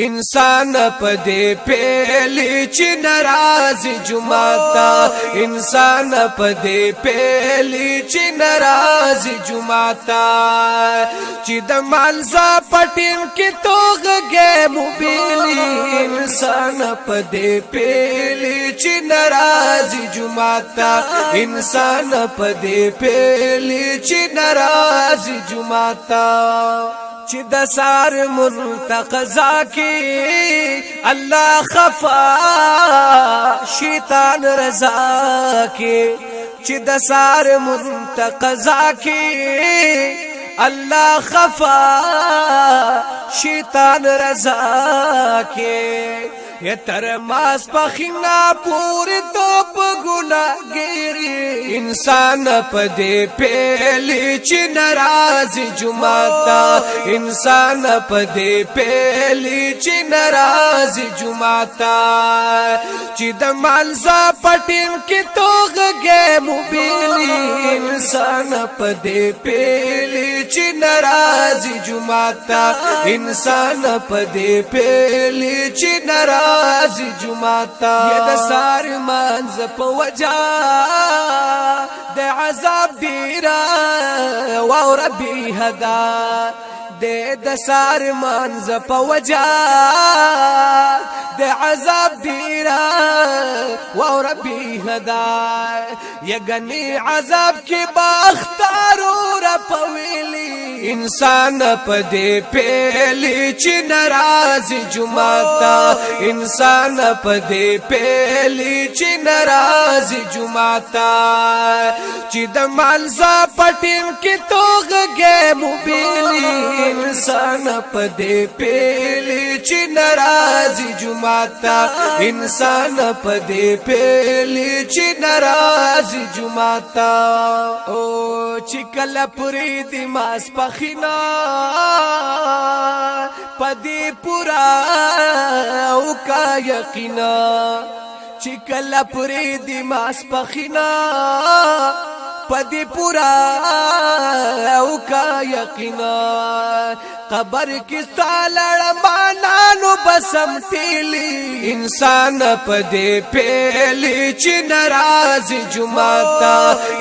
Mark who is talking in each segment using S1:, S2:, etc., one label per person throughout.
S1: انسان پدې پیلی چې ناراض جمعتا انسان پدې پیلی چې ناراض جمعتا چې د مالزا پټیم کې توغه موبیلی انسان پدې پیلی چې ناراض جمعتا انسان پدې پیلی چې ناراض جمعتا چې د سار منتقضا کې الله خفا شیطان رضا کې چې د سار منتقضا کې الله خفا شیطان رضا کې یا تر ماس پخینا پوری تو پگناگیری انسان پدے پیلی چی ناراض جمعتا انسان پدے پیلی چی ناراض جمعتا چی دمالزا پٹیم کی توغ گے موبیلی انسان پدے پیلی چی ناراض جمعتا انسان پدے پیلی چی ناراض جمعتا ید سار منز پوجا د عذاب دیرا و ربی هدا د سار منز پوجا د عذاب دیرا و ربی هدا یگنی عذاب کی باختارو رپویلی انسان پدے پیلی چی ناراض جمعتا انسان پدے پیلی چی ناراض جمعتا چی د مالزا پټیم کی توغ گے موبیلی انسان پدے پیلی چی ناراض جمعتا انسان پدے پیلی چی ناراض جمعتا او چی کل پوری دماس پخینا پدی پورا او کا یقینا چی کل پوری دماس پخینا پدی پورا او کا یقینا قبر کستا لڑمانانو بسم تیلی انسان پدے پیلی چی ناراض جمعتا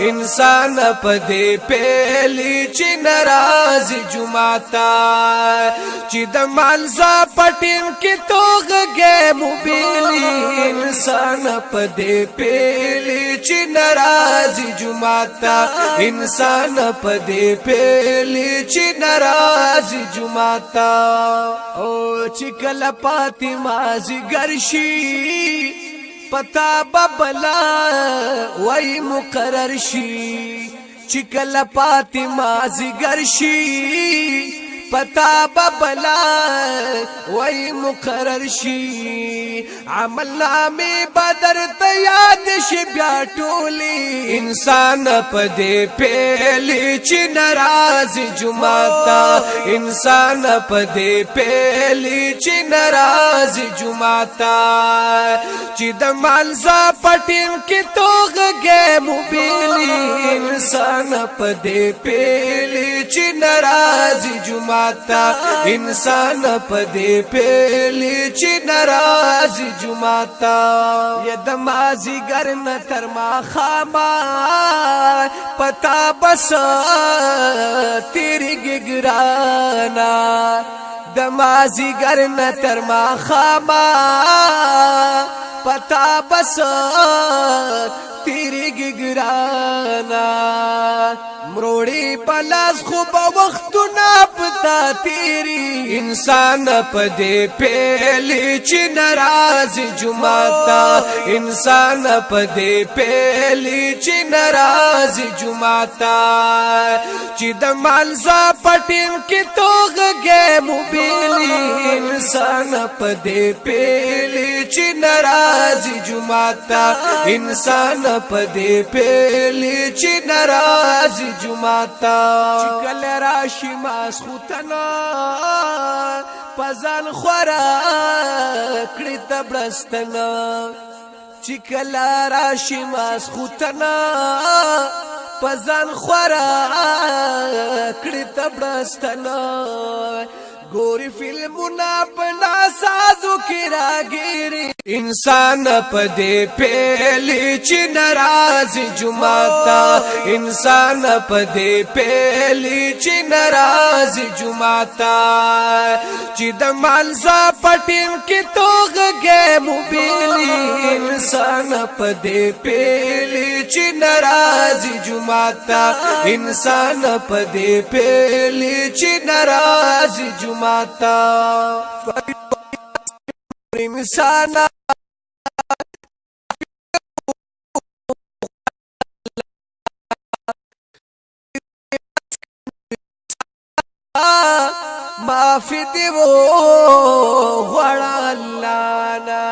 S1: انسان پدے پیلی چی ناراض جمعتا چی د مالزا پټیم کی توغ گے موبیلی انسان پدے پیلی چی ناراض جمعتا انسان پدے پیلی چی ناراض جمعتا او چکل پاتی مازی گرشی پتا ببلا وی مقرر شی چکل پاتی مازی گرشی پتا ببلا وی مقرر شی عمل نامی بدر تیاد شی بیا ٹولی انسان پدے پیلی چی ناراض جمعتا انسان پدے پیلی چی ناراض جمعتا چی د مالزا پټیم کی توغ گے موبیلی انسان پدے پیلی چی ناراض جمعتا انسان پدے پیلی چی ناراض جمعتا ید مازی گرن تر ما خاما پتا بس تیری گگرانا دمازی گرن تر ما خاما پتا بس تیری گگرانا مروڑی پلاس خوب وقت ناپتا تیری انسان پدے پیلی چی ناراض جمعتا انسان پدے پیلی چی ناراض جمعتا چی د مالزا پټیم کی توغ گے موبیلی انسان پدے پیلی چی ناراض جمعتا انسان پدے پیلی چی ناراض جمعتا چکل راشی ماس خوتنا پزان خورا کڑی تبرستنا چکل راشی ماس خوتنا پزان خورا کڑی تبرستنا گوری فیلمونا پناسا کی راگیری انسان پدے پیلی چی نرازی جماعتا انسان پدے پیلی چی نرازی جماعتا چی دمال زا پٹیم کی توغ گے موبیلی انسان پدے پیلی چی نرازی جماعتا انسان پدے پیلی چی نرازی جماعتا انسان معافی دیو غړا الله نا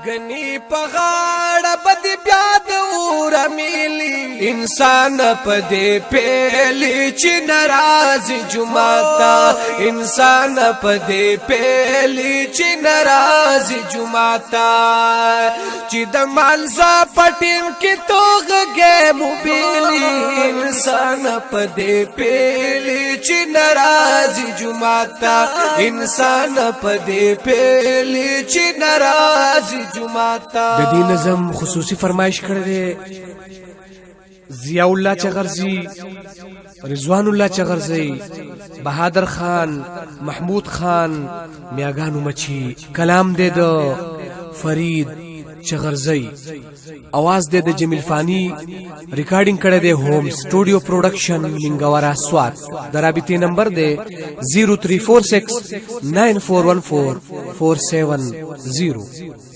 S1: غنی پغاړه بد بیا دور میلی انسان پدې پیلی چې ناراض جمعتا انسان پدې پیلی چې ناراض جمعتا چې د مالزا پټیم کې توغه موبیلی انسان پدې پیلی چې ناراض جمعتا انسان پدې پیلی چې ناراض جمعتا
S2: د دې نظم خصوصي فرمایش کړی ضیاء الله چغرزی رضوان الله چغرزی بهادر خان محمود خان میاګانو مچی کلام دې د فرید چغرزی आवाज دې د جمیل فانی ریکارډینګ کړی دی ہوم سټوډیو پروډکشن منګورا سوات درابطی نمبر دی 0346 9414 470